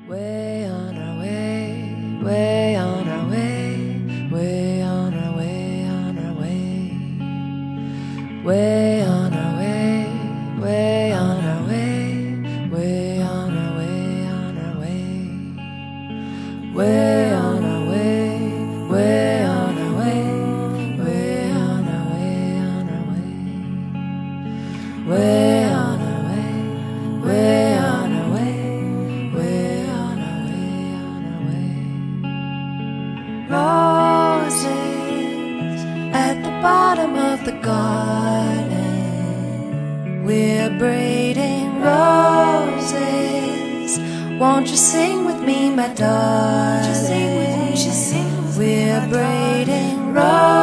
Way on our way, way on our way, way on our way, on our way. Way on our way, way on our way, way on our way, on our way. Way on our way, way on our way, way on our way, on our way. Way on our way, way on our way, way on our way, on our way. Roses at the bottom of the garden, we're braiding roses. Won't you sing with me, my darling? We're braiding roses.